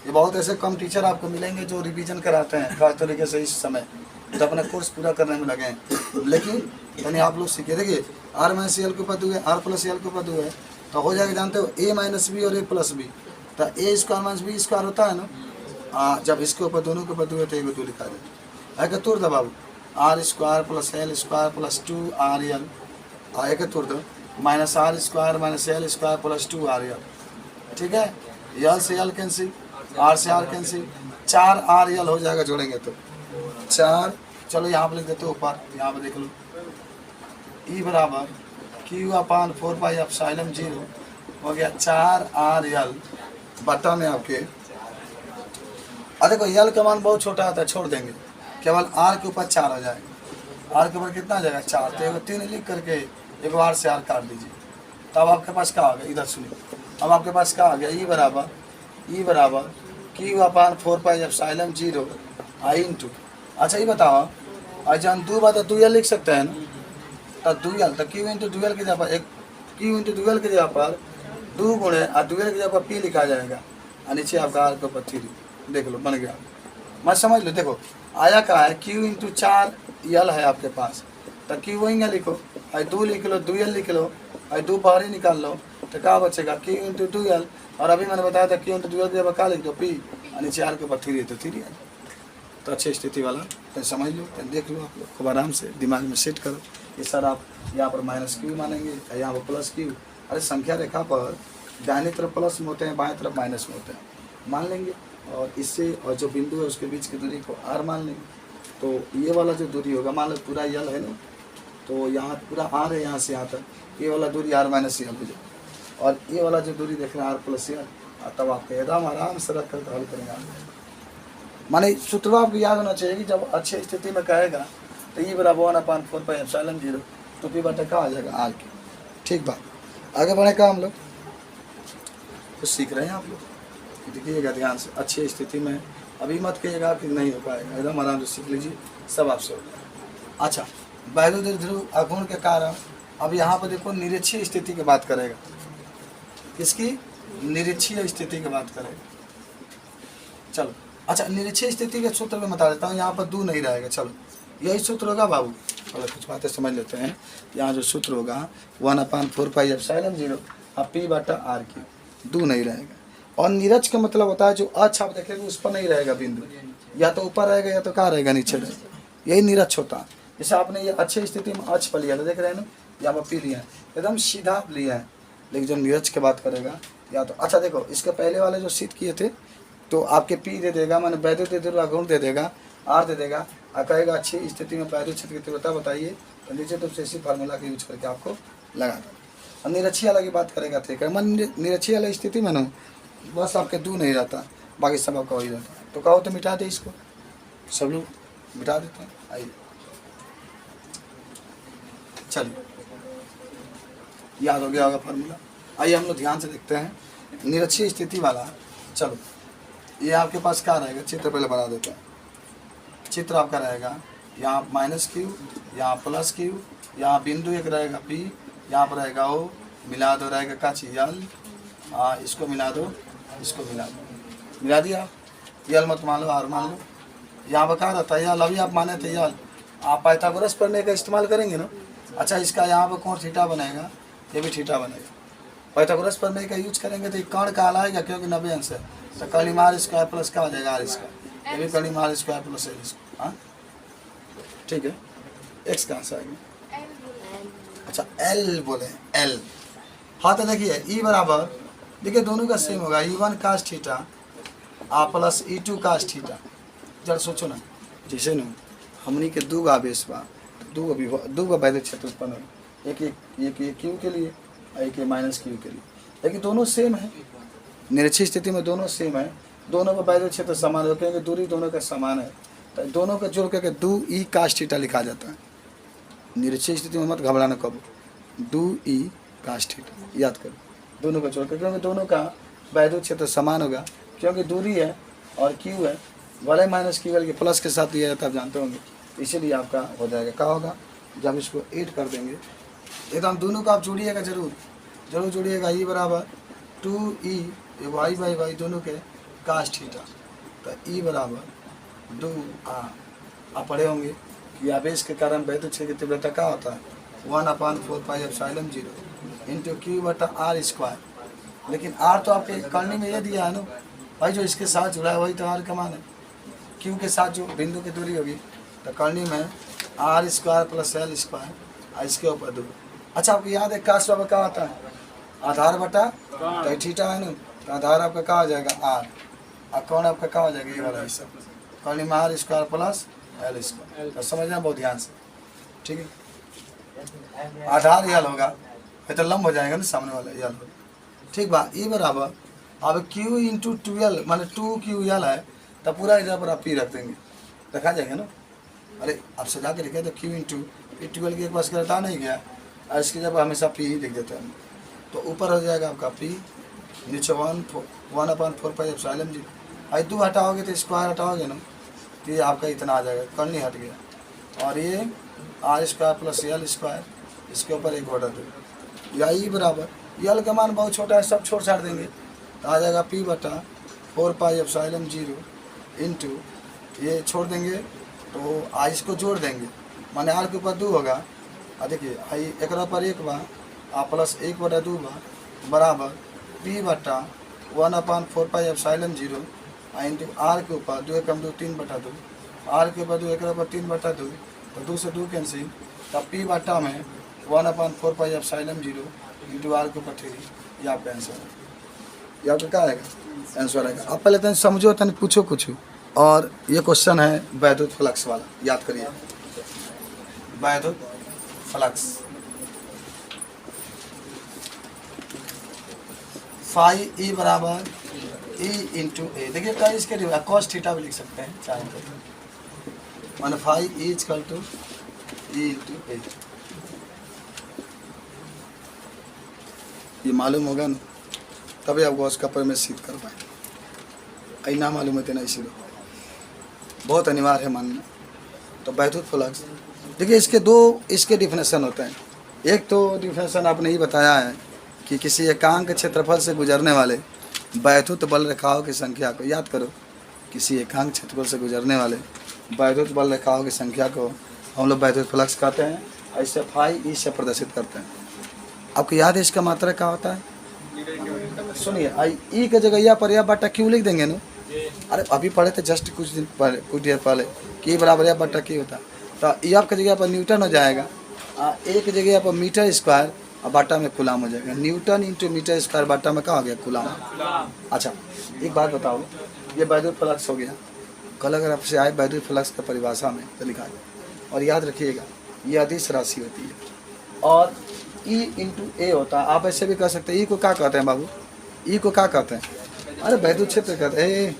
ये बहुत ऐसे कम टीचर आपको मिलेंगे जो रिवीजन कराते हैं खास तरीके से इस समय, जो अपना कोर्स पूरा करने में लगे हैं। लेकिन यानी आप लोग सीखे, देखिए r माइनस एल के ऊपर 2 है, r प्लस एल के ऊपर 2 है, तो हो जाएगा जानते हो a माइनस बी और a प्लस बी। तो a square minus B square होता है ना, जब इसके ऊपर दोनों के ऊपर 2 है तो 1 2 लिखा जाए। है तुर दो बाबू, r square plus L square plus 2rl है कि तुर दो, minus r square minus L square plus 2rl, ठीक है। यल से यल कैंसिल, r से r कैंसिल, 4rl हो जाएगा, जोड़ेंगे तो 4। चलो यहाँ पर लिख देते हो ऊपर, यहाँ पर देख लो, E बराबर Q/4 पाई एप्सिलॉन 0 हो गया 4rl बटा में आपके। अब देखो यल का मान बहुत छोटा आता है, छोड़ देंगे, केवल r के ऊपर 4 आ जाएगा। r के ऊपर कितना आ जाएगा 4, तो एगो 3 लिख करके एक r से r काट दीजिए। तो अब आपके पास क्या आ गया, इधर सुनिए, अब आपके पास क्या आ गया, E बराबर Q/4 पाई एप्सिलॉन 0 आई इंटू। अच्छा ये बताओ, आज हम 2 बात 2l लिख सकते हैं ना, तो 2l तो Q इंटू 2l के जगह पर Q इंटू 2l के जगह पर 2 गुणे और 2l की जगह पर P लिखा जाएगा और नीचे आपका r के ऊपर 3। देख लो बन गया, मत समझ लो। देखो आया क्या है, Q इंटू 4l है आपके पास, तो Q वही लिखो, और 2 लिख लो, 2l लिख लो, और 2 बाहर ही निकाल लो, तो क्या बचेगा Q इंटू 2l। और अभी मैंने बताया था Q इंटू 2l की जगह क्या लिख दो P, और नीचे r के ऊपर 3 है तो 3 है। तो अच्छी स्थिति वाला तो समझ लो, तो देख लो, आप लोग खूब आराम से दिमाग में सेट करो। ये सर आप यहाँ पर माइनस Q मानेंगे, यहाँ पर प्लस Q। अरे संख्या रेखा पर दाहिनी तरफ प्लस में होते हैं, बाएं तरफ माइनस में होते हैं, मान लेंगे। और इससे और जो बिंदु है उसके बीच की दूरी को r मान लेंगे। तो ये वाला जो दूरी होगा, मान लो पूरा यल है ना, तो यहाँ पूरा r है, यहाँ से यहाँ तक, ये वाला दूरी r माइनस यल हो जाए। और ये वाला जो दूरी देख रहे हैं r प्लस यल, तब आप एकदम आराम से रख कर हल करेंगे। माने सूत्र आपको याद होना चाहिए कि जब अच्छी स्थिति में कहेगा तो E बराबर 1/4 पाई एप्सिलॉन 0 तो P बटा क्या आ जाएगा r की, ठीक बात। आगे बढ़े का हम लोग कुछ सीख रहे हैं, आप लोग देखिएगा ध्यान से, अच्छी स्थिति में अभी मत कहिएगा कि नहीं हो पाएगा, एकदम आराम से सीख लीजिए, सब आपसे होगा। अच्छा, वैद्युत ध्रुव अघूर्ण के कारण अब यहाँ पर देखो निरीक्षीय स्थिति की बात करेगा, किसकी, निरीक्षीय स्थिति की बात करेगा। चलो अच्छा, निरीक्षीय स्थिति के सूत्र में बता देता हूँ, यहाँ पर 2 नहीं रहेगा। चलो यही सूत्र होगा बाबू, चलो कुछ बातें समझ लेते हैं। यहाँ जो सूत्र होगा 1/4 पाई एप्सिलॉन 0 और P बटा r की, 2 नहीं रहेगा। और नीरज का मतलब होता है जो अक्ष आप देखेंगे उस पर नहीं रहेगा बिंदु, या तो ऊपर रहेगा या तो क्या रहेगा, नीचे रहेगा, यही नीरज होता है। जैसे आपने ये अच्छी स्थिति में अक्ष पर लिया था, देख रहे हैं ना, यहाँ पर P लिया है, एकदम सीधा लिया है। लेकिन जब नीरज की बात करेगा या तो, अच्छा देखो इसके पहले वाले जो सिद्ध किए थे तो आपके P दे देगा, मैंने वैद्युत ध्रुव अघूर्ण दे देगा, R दे देगा, और कहेगा अच्छी स्थिति में वैद्युत क्षेत्र की तीव्रता बताइए, तो नीचे तो इसी फार्मूला का यूज करके आपको लगा देगा। और निरक्षीय वाला की बात करेगा, ठीक है, मन निरक्षीय वाला स्थिति में ना बस आपके 2 नहीं रहता, बाकी सब आपका वही रहता है। तो कहो तो मिटा दे इसको, सब लोग मिटा देते हैं। आइए चलिए, याद हो गया होगा फार्मूला। आइए हम लोग ध्यान से देखते हैं निरक्षीय स्थिति वाला। चलो ये आपके पास क्या रहेगा, चित्र पहले बना देते हैं। चित्र आपका रहेगा यहाँ माइनस Q, यहाँ प्लस Q, यहाँ बिंदु एक रहेगा P, यहाँ पर रहेगा O, मिला दो रहेगा का यल, इसको मिला दो, इसको मिला दो, मिला दिया। यल मत मान लो, R मान लो। यहाँ पर क्या रहता है यल, अभी आप माने थे यल, आप पाइथागोरस पढ़ने का इस्तेमाल करेंगे ना। अच्छा इसका यहाँ पर कौन थीटा बनेगा, ये भी थीटा बनेगा। पाइथागोरस पढ़ने का यूज करेंगे तो कर्ण कहलाएगा, क्योंकि 90 अंश है, तो कर्णिम r स्क्वायर प्लस क्या हो जाएगा r स्क्वायर, ये भी कर्णिम r square plus l square. हाँ ठीक है, x कहाँ से आएगा, अच्छा l बोले l। हाँ तो देखिए E बराबर, देखिए दोनों का सेम होगा, E1 cos थीटा आ प्लस E2 कास थीटा। जरा सोचो ना, जैसे न हमनी के दू आवेश बा, दू वैद्युत क्षेत्र उत्पन्न हो, एक क्यू के लिए और एक माइनस क्यू के लिए, लेकिन दोनों सेम है। निरक्षीय स्थिति में दोनों सेम है, दोनों का वैद्युत क्षेत्र समान हो, क्योंकि दूरी दोनों का समान है, तो दोनों का जोड़ करके 2E कास थीटा लिखा जाता है। निरक्षीय स्थिति में मत घबराना कब, 2E कास थीटा याद करो, दोनों का जोड़ करके, क्योंकि दोनों का वैद्युत क्षेत्र समान होगा, क्योंकि दूरी है और क्यू है, वाले माइनस क्यू वाले के प्लस के साथ दिया जाता है, आप जानते होंगे, इसीलिए आपका हो जाएगा। क्या होगा जब इसको ऐड कर देंगे, एकदम दोनों का आप जोड़िएगा, जरूर जोड़िएगा। E बराबर 2E वाई बाई वाई दोनों के कास थीटा, तो E बराबर 2 आप पढ़े होंगे कि आवेश के कारण वैद्युत क्षेत्र की तीव्रता क्या होता है, 1/4πε0 इंटू क्यू बटा आर स्क्वायर। लेकिन आर तो आपके करनी में ये दिया है ना भाई, जो इसके साथ जुड़ा है वही तो आर का मान है। क्यू के साथ जो बिंदु की दूरी होगी तो करनी में R square plus L square, इसके ऊपर 2। अच्छा, आपको याद है कास बाबा क्या होता है, आधार बटा तो थीटा है ना, तो आधार आपका क्या हो जाएगा आर, और कौन आपका क्या हो जाएगा ये वाला हिस्सा, करनी में R square plus L square. तो समझना बहुत ध्यान से, ठीक है। आधार यल होगा, फिर तो लंब हो जाएगा ना सामने वाला यल होगा, ठीक बा। E बराबर अब Q इंटू 2L माने 2QL है, तो पूरा इधर पर आप P रख देंगे, रखा जाएगा ना। अरे आप सजा के लिखे तो Q इंटू 12 के पास करता नहीं गया, और इसकी जब हमेशा P ही लिख देते हैं, तो ऊपर हो जाएगा आपका P, नीचे 1/4πε0। आई 2 हटाओगे तो स्क्वायर हटाओगे ना, तो ये आपका इतना आ जाएगा, करनी हट गया, और ये R square plus L square, इसके ऊपर 1/2। या E बराबर यल का मान बहुत छोटा है, सब छोड़ छाड़ देंगे, तो आ जाएगा P बटा 4πε0 इंटू ये छोड़ देंगे तो आई इसको जोड़ देंगे, माने आर के ऊपर 2 होगा, और देखिए आई एक पर 1 बा आ प्लस 1/2 बा बराबर P बटा 1/4πε0 इंटू आर के ऊपर 2 कम 2 3/2, आर के ऊपर 2 एक पर 3/2, तो 2 से 2 कैंसिल, तब P बटा में 1/4πε0 इंटू आर के ऊपर 3, ये आपका आंसर है। ये आपका क्या आएगा आंसर आएगा। अब पहले तन समझो, तन पूछो कुछ, और ये क्वेश्चन है वैद्युत फ्लक्स वाला, याद करिए वैद्युत फ्लक्स। फाई E बराबर E इंटू ए, देखिए कई इसके कॉस थीटा भी लिख सकते हैं चाहे तो, माने phi E equal to E into A, ये मालूम होगा ना, तभी आप गॉस का में सिद्ध कर पाए। ना मालूम होते ना, इसीलिए बहुत अनिवार्य है मानना। तो वैद्युत फ्लक्स देखिए, इसके डिफिनेशन होते हैं। एक तो डिफिनेशन आपने ही बताया है कि किसी एकांक क्षेत्रफल से गुजरने वाले वैद्युत बल रेखाओं की संख्या को, याद करो, किसी एकांक क्षेत्रफल से गुजरने वाले वैद्युत बल रेखाओं की संख्या को हम लोग वैद्युत फ्लक्स कहते हैं। ऐसे फाई E से प्रदर्शित करते हैं। आपको याद है इसका मात्रा क्या होता है, सुनिए, आई E के जगह पर या बटा क्यू लिख देंगे ना। अरे अभी पढ़े थे जस्ट कुछ देर पहले कि बराबर या बटा क्यू होता है, तो E आपकी जगह पर न्यूटन हो जाएगा, एक जगह पर मीटर स्क्वायर और बाटा में कूलाम हो जाएगा। न्यूटन इंटू मीटर स्क्वायर बाटा में क्या हो गया, कूलाम। अच्छा एक बात बताओ, ये वैद्युत फ्लक्स हो गया। कल अगर आपसे आए वैद्युत फ्लक्स का परिभाषा में तो लिखा जाए, और याद रखिएगा ये अदिश राशि होती है, और E इंटू ए होता है। आप ऐसे भी कह सकते हैं, E को क्या कहते हैं बाबू, E को क्या कहते हैं, अरे वैद्युत क्षेत्र कहते हैं।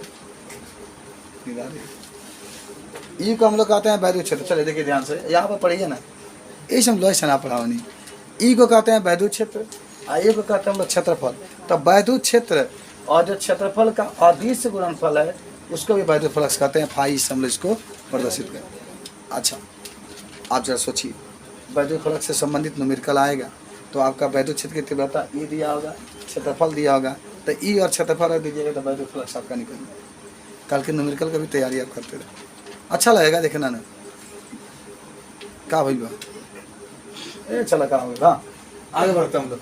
E को हम लोग कहते हैं वैद्युत क्षेत्र। चलिए देखिए ध्यान से, यहाँ पर पढ़िए ना, ये हम लोग ऐसा ना पढ़ाओ नहीं। E को कहते हैं वैद्युत क्षेत्र, A को कहते हैं हम लोग क्षेत्रफल। तो वैद्युत क्षेत्र और जो क्षेत्रफल का अदिश गुणनफल है उसको भी वैद्युत फ्लक्स कहते हैं। फाई से हम लोग इसको प्रदर्शित करें। अच्छा आप जरा सोचिए, वैद्युत फ्लक्स से संबंधित न्यूमेरिकल आएगा तो आपका वैद्युत क्षेत्र की तीव्रता E दिया होगा, क्षेत्रफल दिया होगा, तो E और क्षेत्रफल दीजिएगा तो वैद्युत फ्लक्स आपका निकलेगा। कल के न्यूमेरिकल का भी तैयारी आप करते रहे, अच्छा लगेगा देखना ना। क्या भाई बा ए चला कहाँ होगा, हाँ आगे बढ़ते हम लोग।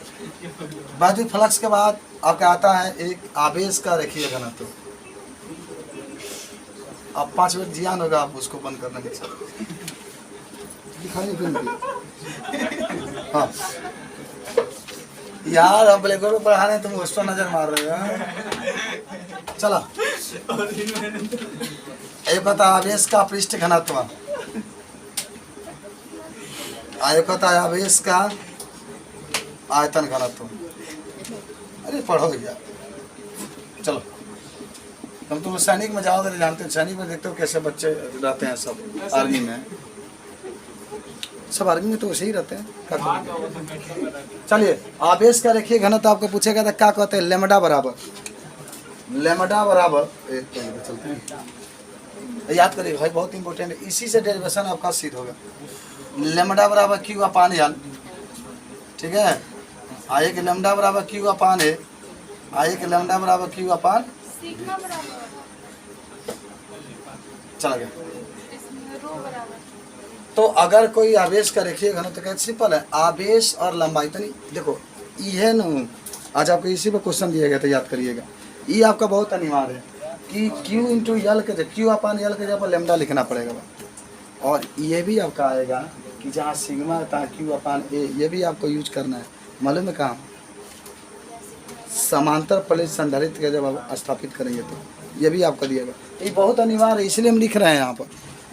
वैद्युत फ्लक्स के बाद आपका आता है एक आवेश का रेखीय घनत्व। अब 5 मिनट जियान होगा, आप उसको बंद करना नहीं सकते। हाँ यार हम ब्लैक बोर्ड में पढ़ा रहे हैं, तुम उस पर नजर मार रहे हो। चला एक होता है आवेश का पृष्ठ घनत्व, एक होता है आवेश का आयतन घनत्व। अरे पढ़ो यार, चलो तुम सैनिक में जाओगे तो जानते हो, सैनिक में देखते हो कैसे बच्चे रहते हैं सब आर्मी में, सब आर्मी में तो वैसे ही रहते हैं। क्या करेंगे? चलिए आवेश का रेखीय घनत्व आपको पूछेगा तो क्या कहते हैं, लेमडा बराबर, लेमडा बराबर चलते हैं, याद करिए भाई बहुत इंपॉर्टेंट है, इसी से डेरिवेशन आपका सिद्ध होगा। लेमडा बराबर क्यू अपान एल, ठीक है, आए कि लेमडा बराबर क्यू अपान ए, आए कि लेमडा बराबर क्यू अपान चला गया। तो अगर कोई आवेश का रेखीय घनत्व तो सिंपल है, आवेश और लंबाई तो नहीं, देखो ये न आज आपको इसी पर क्वेश्चन दिया गया था, याद करिएगा, ये आपका बहुत अनिवार्य है कि Q इंटू यल के Q अपान यल के जगह पर लेमडा लिखना पड़ेगा। और ये भी आपका आएगा कि जहाँ सिग्मा था Q अपान ए, ये भी आपको यूज करना है, मालूम है कहाँ, समांतर प्लेट संधारित्र का जब आप स्थापित करेंगे तो ये भी आपको दिएगा। ये बहुत अनिवार्य है, इसलिए हम लिख रहे हैं यहाँ पर।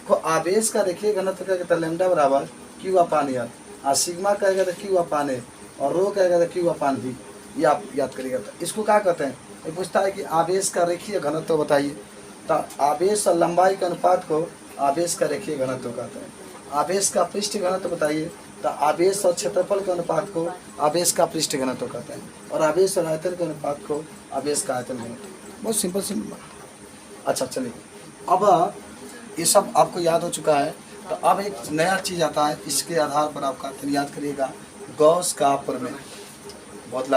तो आवेश का देखिए घनत्व क्या कहता है, लेमडा बराबर Q अपान यल, और सिग्मा कहेगा तो Q अपान ए, और रो कहेगा तो Q अपान भी, ये आप याद करिएगा। तो इसको क्या कहते हैं, ये पूछता है कि आवेश का रेखीय घनत्व बताइए, तो आवेश और लंबाई के अनुपात को आवेश का रेखीय घनत्व कहते हैं। आवेश का पृष्ठ घनत्व बताइए, तो आवेश और क्षेत्रफल के अनुपात को आवेश का पृष्ठ घनत्व कहते हैं, और आवेश और आयतन के अनुपात को आवेश का आयतन घनत्व। बहुत सिंपल सिंपल बात। अच्छा चलिए, अब ये सब आपको याद हो चुका है, तो अब एक नया चीज़ आता है, इसके आधार पर आपका याद करिएगा, गॉस का प्रमेय। बहुत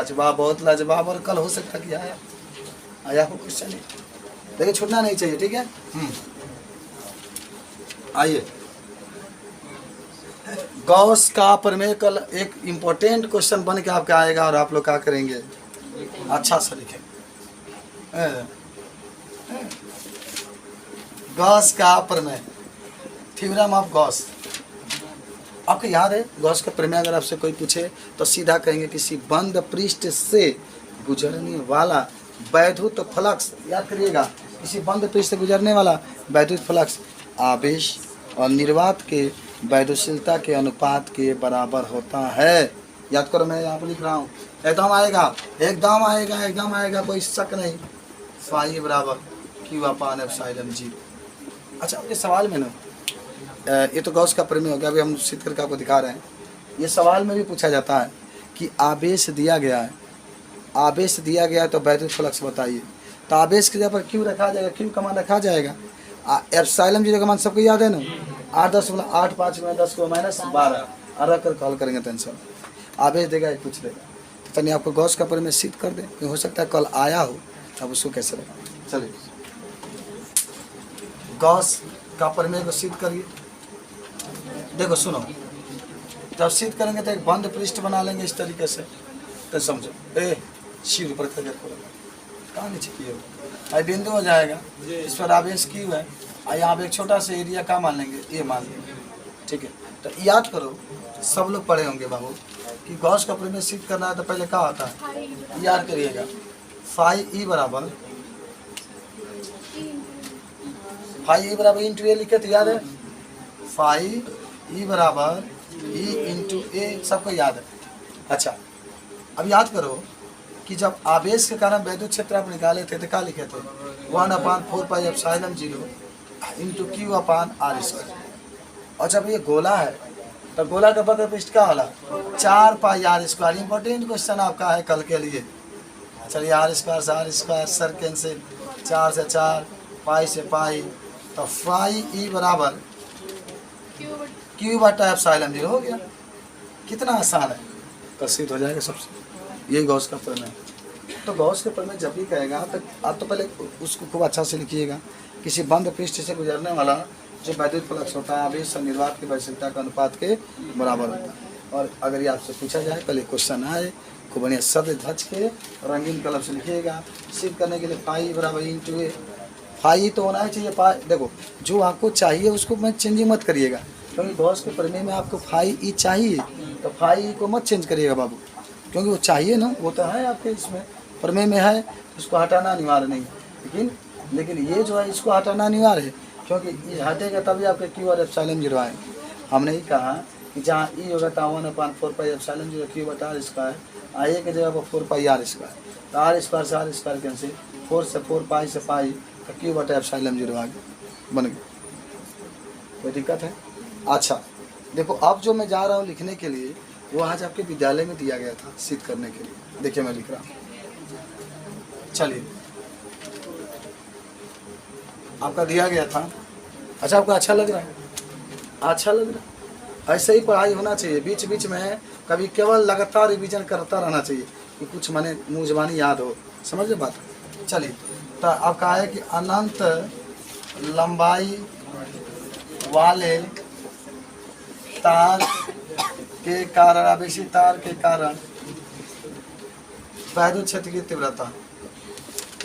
लाजवाब और कल हो सकता कि आया हो क्वेश्चन, देखिए छूटना नहीं चाहिए, ठीक है। आइए, गॉस का प्रमेय कल एक इम्पोर्टेंट क्वेश्चन बन के आपका आएगा, और आप लोग क्या करेंगे, अच्छा से लिखेंगे। गॉस का प्रमेय, थ्योरम ऑफ गॉस, आपको याद है गॉस का प्रमेय अगर आपसे कोई पूछे तो सीधा कहेंगे किसी बंद पृष्ठ से गुजरने वाला वैद्युत फ्लक्स, याद करिएगा, किसी बंद पृष्ठ से गुजरने वाला वैद्युत फ्लक्स आवेश और निर्वात के वैद्युशीलता के अनुपात के बराबर होता है। याद करो, मैं यहाँ पर लिख रहा हूँ, एकदम आएगा, एकदम आएगा, एकदम आएगा, कोई शक नहीं। फाई बराबर Q अपान एप्सिलॉन जी। अच्छा, ये सवाल में ना, ये तो गॉस का प्रमेय हो गया, अभी हम सिद्ध करके आपको दिखा रहे हैं। ये सवाल में भी पूछा जाता है कि आवेश दिया गया है, आवेश दिया गया है तो वैद्युत फ्लक्स बताइए, तो आवेश की जगह पर Q रखा जाएगा, Q का मान रखा जाएगा, एप्सिलॉन जी का मान सबको याद है ना, 8 5 में 10 को -12 रख कर कॉल करेंगे टेंशन, आवेश देगा एक पूछ देगा। तो तनी आपको गॉस का प्रमेय सिद्ध कर दे, हो सकता है कल आया हो, अब उसको कैसे लगा। चलिए गॉस का प्रमेय को सिद्ध करिए। देखो सुनो, जब सिद्ध करेंगे तो एक बंद पृष्ठ बना लेंगे इस तरीके से, तो समझो, सिर ऊपर करके कहाँ नीचे किए हो, आई बिंदु हो जाएगा, इस पर आवेश Q है, यहाँ पे एक छोटा सा एरिया का मान लेंगे, ये मान लेंगे, ठीक है। तो याद करो, सब लोग पढ़े होंगे बाबू कि गॉस का प्रमेय सिद्ध करना है तो पहले क्या होता है, याद करिएगा, फाई ई बराबर इंटू ए लिखे तो याद है, फाई ई बराबर ई इंटू ए, सबको याद है। अच्छा, अब याद करो कि जब आवेश के कारण वैद्युत क्षेत्र आप निकाले थे तो क्या लिखे थे, 1/4 पाई एप्सिलॉन 0 इंटू Q अपान R स्क्वायर। और जब ये गोला है तो गोला का वक्र पृष्ठ क्या होला, 4 पाई R स्क्वायर। इंपॉर्टेंट क्वेश्चन आपका है कल के लिए। चलिए R स्क्वायर से R स्क्वायर सर कैंसिल, 4 से 4, पाई से पाई, तो फाई ई बराबर Q बटा एप्सिलॉन 0 हो गया। कितना आसान है, तो सिद्ध हो जाएगा सबसे। यही गॉस का प्रमेय। तो गॉस के प्रमेय जब भी कहेगा तो आप तो पहले उसको खूब अच्छा से लिखिएगा, किसी बंद पृष्ठ से गुजरने वाला जो वैद्युत फ्लक्स होता है आवेश और निर्वात की वैद्युशीलता के अनुपात के बराबर होता है। और अगर ये आपसे पूछा जाए, पहले क्वेश्चन आए, खूब बढ़िया शब्द धच के रंगीन कलम से लिखिएगा। सिद्ध करने के लिए फाई बराबर इंटू ए, फाई तो होना ही चाहिए, देखो जो आपको चाहिए उसको मैं चेंजिंग मत करिएगा, क्योंकि गॉस के प्रमेय में आपको फाई ई चाहिए, तो फाई ई को मत चेंज करिएगा बाबू, क्योंकि वो चाहिए ना, वो तो है आपके इसमें प्रमेय में है, उसको हटाना अनिवार्य नहीं। लेकिन लेकिन ये जो है इसको हटाना अनिवार्य है, क्योंकि ये हटेगा तभी आपके क्यू और एप्सिलॉन जीरो आएंगे। हमने ही कहा कि जहाँ ई होगा तो 1/4 पाई एप्सिलॉन जीरो क्यू बटा आर स्क्वायर, आई के जगह पर 4 पाई आर स्क्वायर, तो आर स्क्वायर से आर स्क्वायर कैंसिल, 4 से 4 पाई से पाई, तो क्यू बटा एप्सिलॉन जीरो आ गया, बन गया। कोई दिक्कत है? अच्छा देखो, अब जो मैं जा रहा हूँ लिखने के लिए वो आज आपके विद्यालय में दिया गया था सिद्ध करने के लिए। देखिए मैं लिख रहा हूँ, चलिए आपका दिया गया था। अच्छा आपको अच्छा लग रहा है? अच्छा लग रहा है? ऐसे ही पढ़ाई होना चाहिए, बीच बीच में कभी केवल लगातार रिवीजन करता रहना चाहिए कि कुछ माने मुँह जबानी याद हो, समझ लो बात। चलिए तो आपका है कि अनंत लंबाई वाले तार के कारण, आवेशी तार के कारण वैद्युत क्षेत्र की तीव्रता,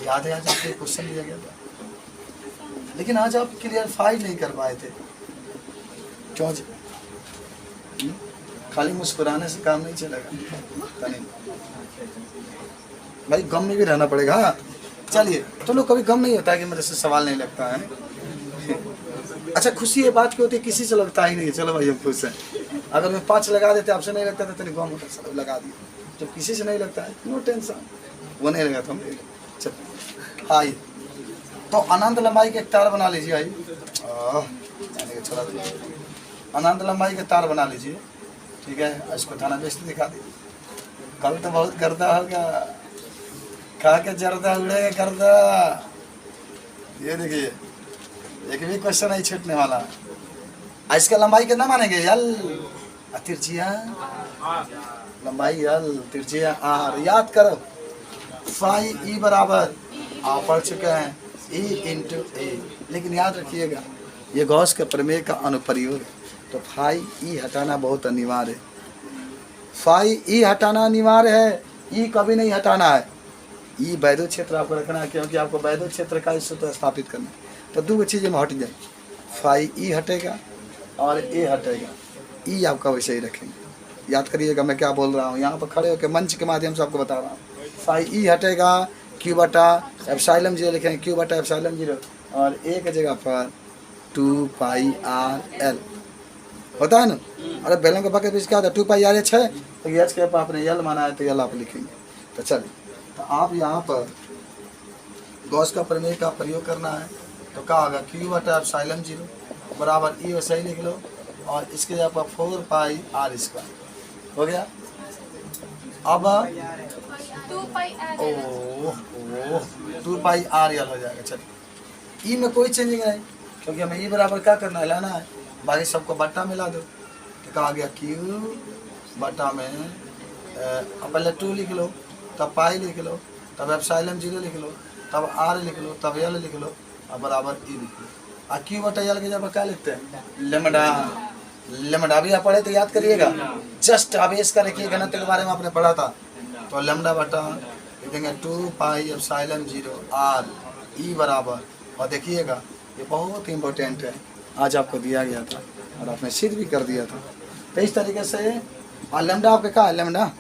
याद है आज आपको क्वेश्चन दिया गया था, लेकिन आज आप क्लियरफाई नहीं कर पाए थे, क्यों जी? खाली मुस्कुराने से काम नहीं चलेगा, नहीं भाई गम में भी रहना पड़ेगा। हाँ चलिए, तो लोग कभी गम नहीं होता है कि मेरे से सवाल नहीं लगता है। अच्छा खुशी ये बात की होती है किसी से लगता ही नहीं, चलो भाई हम खुश हैं। अगर मैं 5 लगा देते आपसे नहीं लगता था तो नहीं गम होता, सब लगा दिया। जब किसी से नहीं लगता है नो टेंशन, वो नहीं लगा तो हम चलो। हाँ तो अनंत लंबाई के एक तार बना लीजिए, आई छोड़ा अनंत लंबाई के तार बना लीजिए, ठीक है। इसको थाना बेचते दिखा दीजिए, कल तो बहुत गर्दा होगा, खा के जर्दा उड़ेगा गर्दा। ये देखिए एक भी क्वेश्चन नहीं छूटने वाला। इसका लंबाई कितना मानेंगे? यल तिरछिया लंबाई, यल तिरछिया आर, याद करो फाई ई बराबर, आप पढ़ चुके हैं ई इंटू ए, लेकिन याद रखिएगा ये गॉस के प्रमेय का अनुप्रयोग है, तो फाई ई हटाना बहुत अनिवार्य है। फाई ई हटाना अनिवार्य है, ई कभी नहीं हटाना है। ई वैद्युत क्षेत्र आपको रखना है, क्योंकि आपको वैद्युत क्षेत्र का सूत्र स्थापित करना है। तो दो चीज़ें में हट जाए, फाई ई हटेगा और ए हटेगा, ई आपका वैसे ही रखेंगे। याद करिएगा मैं क्या बोल रहा हूँ, यहाँ पर खड़े होकर मंच के माध्यम से आपको बता रहा हूँ। फाई ई हटेगा, क्यू बटा एप्सिलॉन जीरो लिखेंगे, क्यू बटा एप्सिलॉन जीरो, और ए की जगह पर 2 पाई आर एल होता है ना। अरे बेलन के पक्के बीच क्या होता है? 2 पाई आर एच है, तो एच के पास आपने यल माना है तो यल आप लिखेंगे। तो चलिए, तो आप यहाँ पर गॉस का प्रमेय का प्रयोग करना है, तो क्या होगा? क्यू बटा एप्सिलॉन जीरो बराबर ई वैसे ही लिख लो, और इसके जगह पर 4 पाई आर स्क्वायर हो गया। अब 2 pi R oh 2 pi R L हो जाएगा। चलिए, ई में कोई चेंजिंग नहीं, क्योंकि हमें ई बराबर क्या करना है? लाना है, बाकी सबको बट्टा मिला दो, तो कहा गया क्यू बट्टा में पहले 2 लिख लो, तब पाई लिख लो, तब एप्सिलॉन जीरो लिख लो, तब आर लिख लो, तब एल लिख लो, और बराबर ई लिख लो। और क्यू बटा एल के जब क्या लिखते हैं? लेमडा। लेमडा भी आप पढ़े तो याद करिएगा, जस्ट आवेश का रखिए, घनत्व के बारे में आपने पढ़ा था। तो लेमडा बटा लिखेंगे 2 pi epsilon zero R E बराबर, और देखिएगा ये बहुत इम्पोर्टेंट है, आज आपको दिया गया था और आपने सिद्ध भी कर दिया था। तो इस तरीके से, और लेमडा आपका क्या है? लेमडा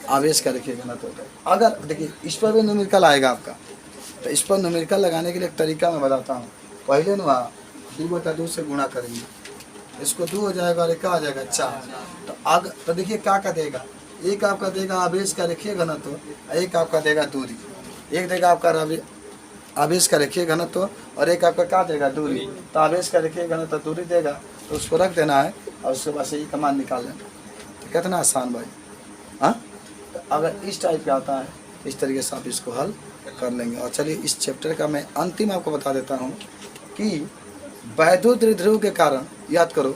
आवेश का रखिएगा ना। तो अगर देखिए इस पर भी न्यूमेरिकल आएगा आपका, तो इस पर न्यूमेरिकल लगाने के लिए एक तरीका मैं बताता हूँ। पहले ना 2/2 से गुणा करेंगे, इसको 2 हो जाएगा और एक आ जाएगा 4। तो अगर तो देखिए क्या का देगा, एक आपका देगा आवेश का रखिएगा ना, तो एक आपका देगा दूरी, एक देगा आपका आवेश का रखिएगा ना, तो और एक आपका क्या देगा? दूरी। तो आवेश का रखिएगा ना तो दूरी देगा, तो उसको रख देना है, और उसके बाद से ये कमान निकाल लेना। तो कितना आसान भाई। हाँ, तो अगर इस टाइप का आता है, इस तरीके से आप इसको हल कर लेंगे। और चलिए इस चैप्टर का मैं अंतिम आपको बता देता हूँ कि वैद्युत द्विध्रुव के कारण, याद करो,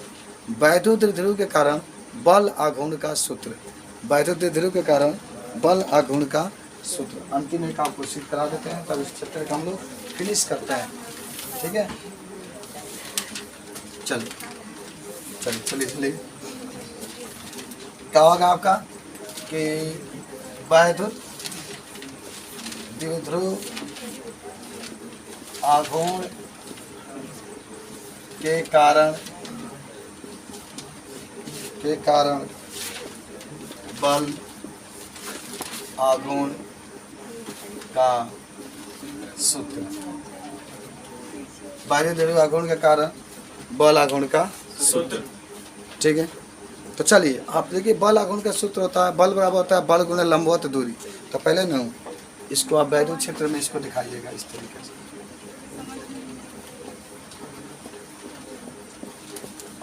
वैद्युत द्विध्रुव के कारण बल आघूर्ण का सूत्र, वैद्युत द्विध्रुव के कारण बल आघूर्ण का सूत्र अंतिम एक आपको सिद्ध करा देते हैं, तब इस चैप्टर का हम लोग फिनिश करते हैं। ठीक है, चलिए चलिए चलिए चलिए, क्या होगा आपका कि वैद्युत द्विध्रुव आघूर्ण के कारण बल आघूर्ण का सूत्र। बाह्य द्रव्य आघूर्ण का कारण बल आघूर्ण का सूत्र। ठीक है, तो चलिए आप देखिए बल आघूर्ण का सूत्र होता है, बल बराबर होता है बल गुणे लंबवत दूरी। तो पहले न इसको आप वैद्युत क्षेत्र में इसको दिखाइएगा इस तरीके से,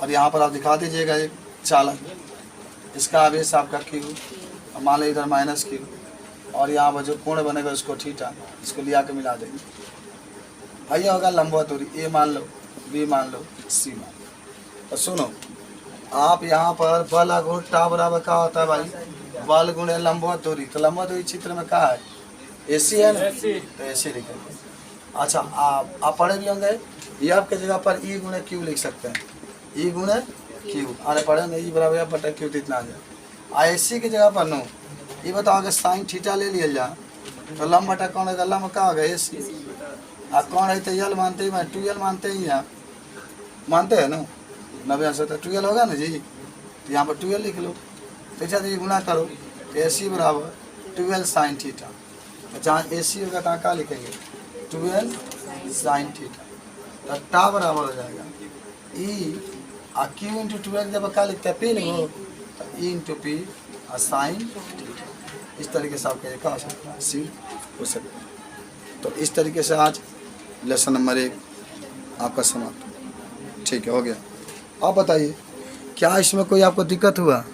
और यहाँ पर आप दिखा दीजिएगा एक चालक, इसका आवेश आपका Q, मान लो इधर माइनस Q, और यहाँ पर जो कोण बनेगा उसको थीटा, इसको लिया के मिला देंगे। भाई होगा लंबवत दूरी, ए मान लो, बी मान लो, सी मान लो। तो सुनो आप यहाँ पर बल आघूर्ण टा बराबर क्या होता है भाई, बल गुणे लंबवत दूरी। तो लंबवत दूरी चित्र में क्या है, एसी है ना, तो एसी लिखेंगे। अच्छा आप पढ़े भी होंगे, एफ के जगह पर ई गुणे क्यू लिख सकते हैं, ई गुणे क्यू। अरे पढ़े ना, ई बराबर एफ बटा क्यू इतना आ जाए। एसी की जगह पर नो, ये बताओ अगर साइन थीटा ले लिया जाए तो लंब बटा कौन है, लंब क्या होगा एसी, आप कौन है तो यल मानते ही, मैं 2l मानते ही यहाँ मानते हैं ना, 90 तो 2l होगा ना जी, तो यहाँ पर 2l लिख लो। तो अच्छा ये गुना करो, तो एसी बराबर 2l साइन थीटा। तो जहाँ एसी होगा तो क्या लिखेंगे, 2l साइन थीटा। तो टा बराबर हो जाएगा ई आ क्यू इंटू 2l जब क्या लिखते हैं पी लिखो, तो ई इंटू पी और साइन थीटा। इस तरीके से आपका क्या हो सकता है, सी हो सकता है। तो इस तरीके से आज लेसन नंबर 1 आपका समाप्त। ठीक है, हो गया। आप बताइए क्या इसमें कोई आपको दिक्कत हुआ?